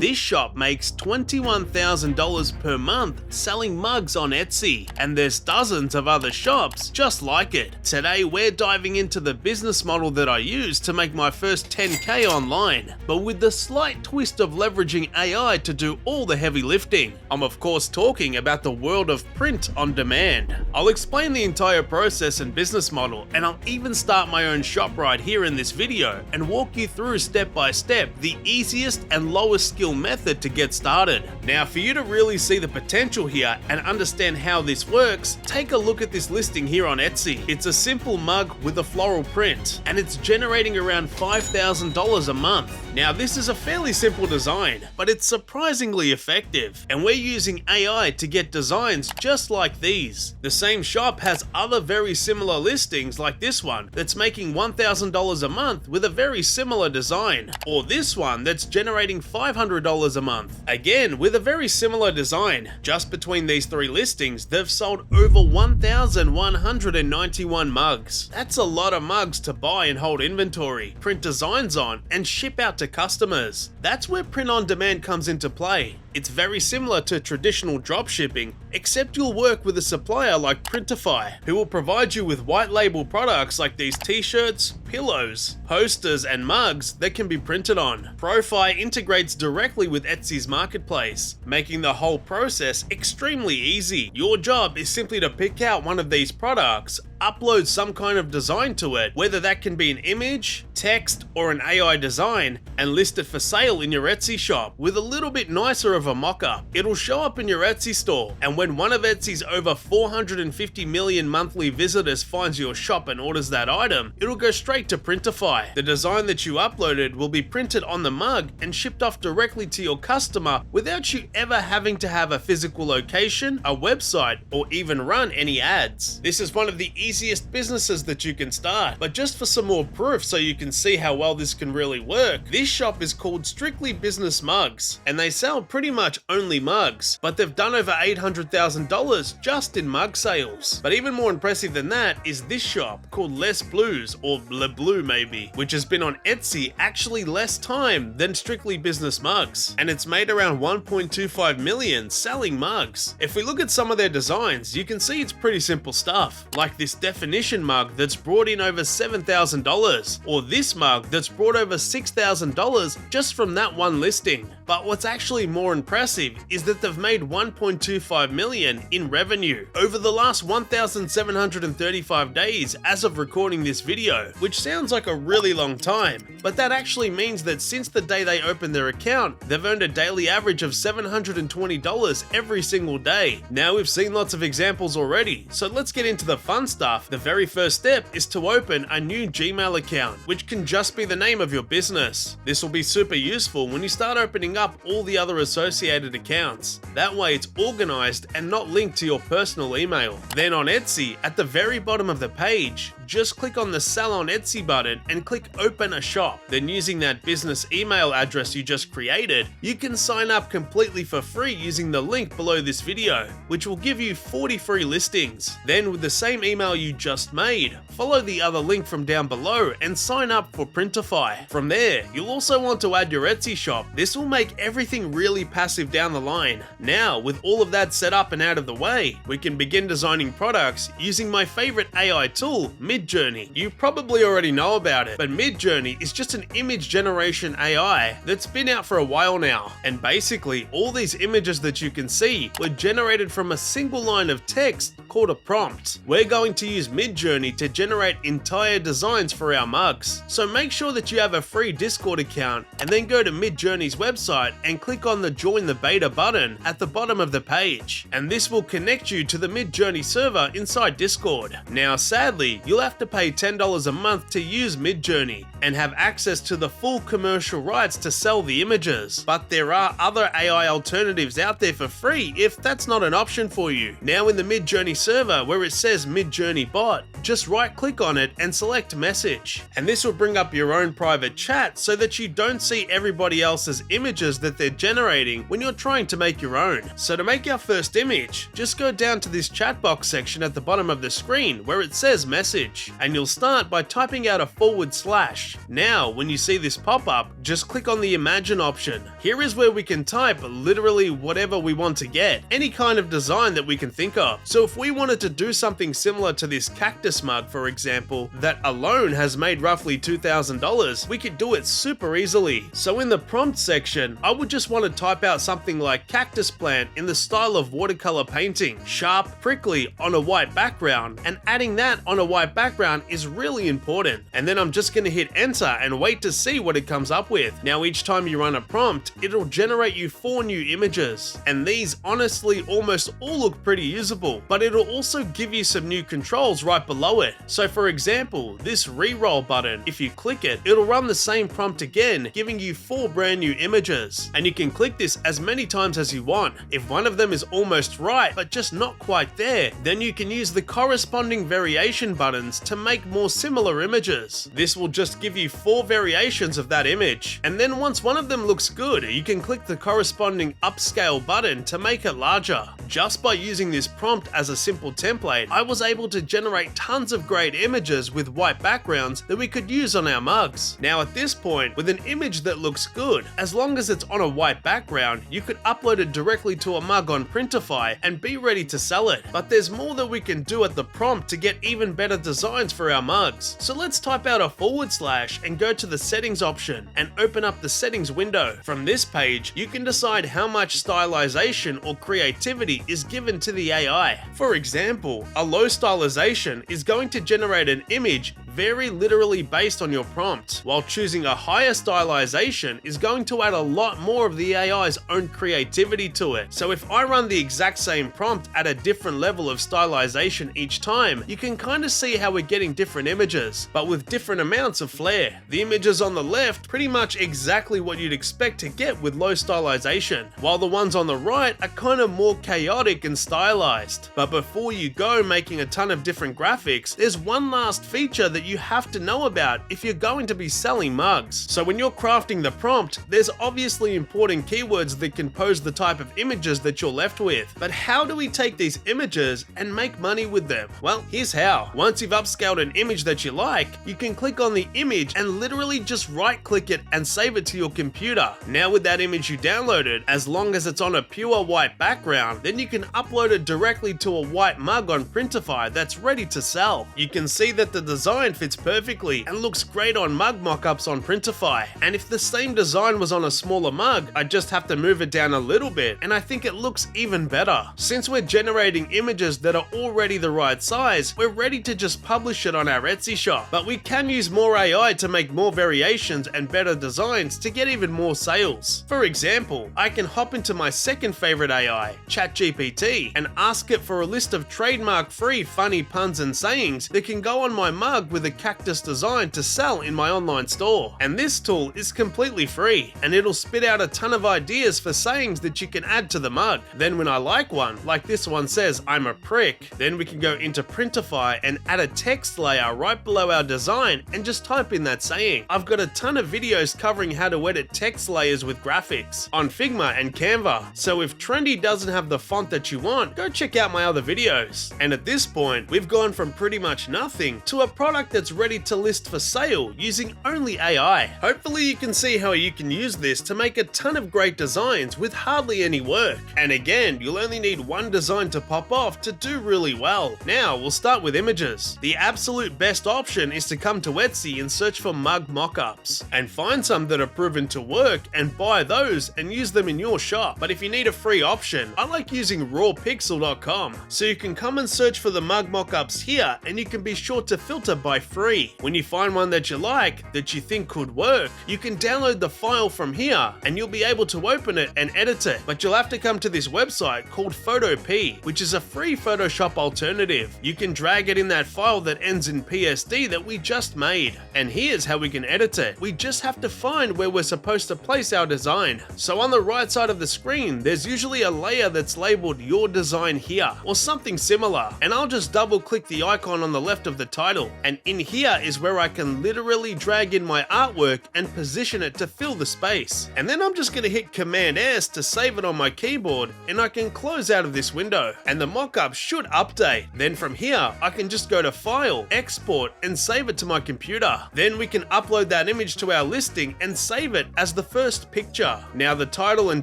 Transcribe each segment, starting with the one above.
This shop makes $21,000 per month selling mugs on Etsy, and there's dozens of other shops just like it. Today we're diving into the business model that I used to make my first 10K online, but with the slight twist of leveraging AI to do all the heavy lifting. I'm of course talking about the world of print on demand. I'll explain the entire process and business model, and I'll even start my own shop right here in this video and walk you through step by step the easiest and lowest skill method to get started. Now, for you to really see the potential here and understand how this works, take a look at this listing here on Etsy. It's a simple mug with a floral print, and it's generating around $5,000 a month. Now, this is a fairly simple design, but it's surprisingly effective, and we're using AI to get designs just like these. The same shop has other very similar listings like this one that's making $1,000 a month with a very similar design, or this one that's generating $500 a month, again with a very similar design. Just between these three listings, they've sold over 1,191 mugs. That's a lot of mugs to buy and hold inventory, print designs on, and ship out to customers. That's where print on demand comes into play. It's very similar to traditional dropshipping, except you'll work with a supplier like Printify, who will provide you with white label products like these t-shirts, pillows, posters, and mugs that can be printed on. Profi integrates directly with Etsy's marketplace, making the whole process extremely easy. Your job is simply to pick out one of these products, upload some kind of design to it, whether that can be an image, text, or an AI design, and list it for sale in your Etsy shop with a little bit nicer of a mock-up. It'll show up in your Etsy store, and when one of Etsy's over 450 million monthly visitors finds your shop and orders that item, it'll go straight to Printify. The design that you uploaded will be printed on the mug and shipped off directly to your customer without you ever having to have a physical location, a website, or even run any ads. This is one of the easiest businesses that you can start, but just for some more proof so you can see how well this can really work, this shop is called Strictly Business Mugs, and they sell pretty much only mugs, but they've done over $800,000 just in mug sales. But even more impressive than that is this shop called Les Blues, or Le Bleu maybe, which has been on Etsy actually less time than Strictly Business Mugs, and it's made around 1.25 million selling mugs. If we look at some of their designs, you can see it's pretty simple stuff, like this definition mug that's brought in over $7,000, or this mug that's brought over $6,000 just from that one listing. But what's actually more impressive is that they've made 1.25 million in revenue over the last 1,735 days as of recording this video, which sounds like a really long time, but that actually means that since the day they opened their account, they've earned a daily average of $720 every single day. Now, we've seen lots of examples already, so let's get into the fun stuff. The very first step is to open a new Gmail account, which can just be the name of your business. This will be super useful when you start opening up all the other associated accounts. That way it's organized and not linked to your personal email. Then on Etsy, at the very bottom of the page, just click on the Sell on Etsy button and click Open a Shop. Then using that business email address you just created, you can sign up completely for free using the link below this video, which will give you 40 free listings. Then with the same email you just made, follow the other link from down below and sign up for Printify. From there, you'll also want to add your Etsy shop. This will make everything really passive down the line. Now, with all of that set up and out of the way, we can begin designing products using my favorite AI tool, Midjourney. You probably already know about it, but Midjourney is just an image generation AI that's been out for a while now. And basically, all these images that you can see were generated from a single line of text called a prompt. We're going to use Midjourney to generate entire designs for our mugs. So make sure that you have a free Discord account and then go to Midjourney's website and click on the Join the Beta button at the bottom of the page. And this will connect you to the Midjourney server inside Discord. Now, sadly, you'll have to pay $10 a month to use Midjourney and have access to the full commercial rights to sell the images. But there are other AI alternatives out there for free if that's not an option for you. Now in the Midjourney server where it says Midjourney bot, just right click on it and select message. And this will bring up your own private chat so that you don't see everybody else's images that they're generating when you're trying to make your own. So to make our first image, just go down to this chat box section at the bottom of the screen where it says message. image. And you'll start by typing out a /. Now, when you see this pop up, just click on the Imagine option. Here is where we can type literally whatever we want to get, any kind of design that we can think of. So if we wanted to do something similar to this cactus mug, for example, that alone has made roughly $2,000, we could do it super easily. So in the prompt section, I would just want to type out something like cactus plant in the style of watercolor painting, sharp, prickly on a white background, and adding that on a white background is really important. And then I'm just going to hit enter and wait to see what it comes up with. Now each time you run a prompt, it'll generate you 4 new images, and these honestly almost all look pretty usable, but it'll also give you some new controls right below it. So for example, this reroll button, if you click it, it'll run the same prompt again, giving you 4 brand new images, and you can click this as many times as you want. If one of them is almost right but just not quite there, then you can use the corresponding variation buttons to make more similar images. This will just give you 4 variations of that image, and then once one of them looks good, you can click the corresponding upscale button to make it larger. Just by using this prompt as a simple template, I was able to generate tons of great images with white backgrounds that we could use on our mugs. Now at this point, with an image that looks good, as long as it's on a white background, you could upload it directly to a mug on Printify and be ready to sell it. But there's more that we can do at the prompt to get even better designs for our mugs. So let's type out a / and go to the settings option and open up the settings window. From this page, you can decide how much stylization or creativity is given to the AI. For example, a low stylization is going to generate an image very literally based on your prompt, while choosing a higher stylization is going to add a lot more of the AI's own creativity to it. So if I run the exact same prompt at a different level of stylization each time, you can kind of see how we're getting different images, but with different amounts of flair. The images on the left pretty much exactly what you'd expect to get with low stylization, while the ones on the right are kind of more chaotic and stylized. But before you go making a ton of different graphics, there's one last feature that you have to know about if you're going to be selling mugs. So when you're crafting the prompt, there's obviously important keywords that compose the type of images that you're left with. But how do we take these images and make money with them? Well, here's how. Once you've upscaled an image that you like, you can click on the image and literally just right click it and save it to your computer. Now with that image you downloaded, as long as it's on a pure white background, then you can upload it directly to a white mug on Printify that's ready to sell. You can see that the design fits perfectly and looks great on mug mockups on Printify. And if the same design was on a smaller mug, I'd just have to move it down a little bit, and I think it looks even better. Since we're generating images that are already the right size, we're ready to just publish it on our Etsy shop. But we can use more AI to make more variations and better designs to get even more sales. For example, I can hop into my second favorite AI, ChatGPT, and ask it for a list of trademark-free funny puns and sayings that can go on my mug with a cactus design to sell in my online store. And this tool is completely free, and it'll spit out a ton of ideas for sayings that you can add to the mug. Then when I like one, like this one says, "I'm a prick," then we can go into Printify and add a text layer right below our design and just type in that saying. I've got a ton of videos covering how to edit text layers with graphics on Figma and Canva, so if Trendy doesn't have the font that you want, go check out my other videos. And at this point, we've gone from pretty much nothing to a product that's ready to list for sale using only AI. Hopefully you can see how you can use this to make a ton of great designs with hardly any work. And again, you'll only need one design to pop off to do really well. Now we'll start with images. The absolute best option is to come to Etsy and search for mug mockups and find some that are proven to work and buy those and use them in your shop. But if you need a free option, I like using rawpixel.com. So you can come and search for the mug mockups here, and you can be sure to filter by free. When you find one that you like, that you think could work, you can download the file from here and you'll be able to open it and edit it. But you'll have to come to this website called Photopea, which is a free Photoshop alternative. You can drag it in that file that ends in PSD that we just made. And here's how we can edit it. We just have to find where we're supposed to place our design. So on the right side of the screen, there's usually a layer that's labeled Your Design Here or something similar. And I'll just double click the icon on the left of the title. And In here is where I can literally drag in my artwork and position it to fill the space. And then I'm just going to hit Command S to save it on my keyboard, and I can close out of this window. And the mockup should update. Then from here, I can just go to File, Export, and save it to my computer. Then we can upload that image to our listing and save it as the first picture. Now the title and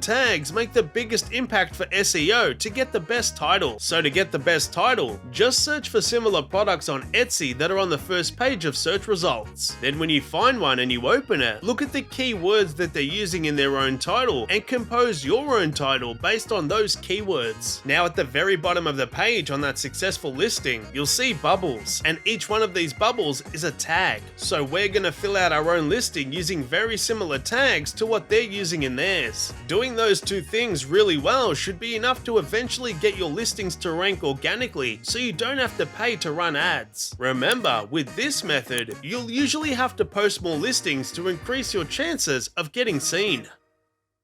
tags make the biggest impact for SEO to get the best title. So to get the best title, just search for similar products on Etsy that are on the first page of search results. Then when you find one and you open it, look at the keywords that they're using in their own title and compose your own title based on those keywords. Now at the very bottom of the page on that successful listing, you'll see bubbles, and each one of these bubbles is a tag. So we're going to fill out our own listing using very similar tags to what they're using in theirs. Doing those two things really well should be enough to eventually get your listings to rank organically, so you don't have to pay to run ads. Remember, with this method, you'll usually have to post more listings to increase your chances of getting seen.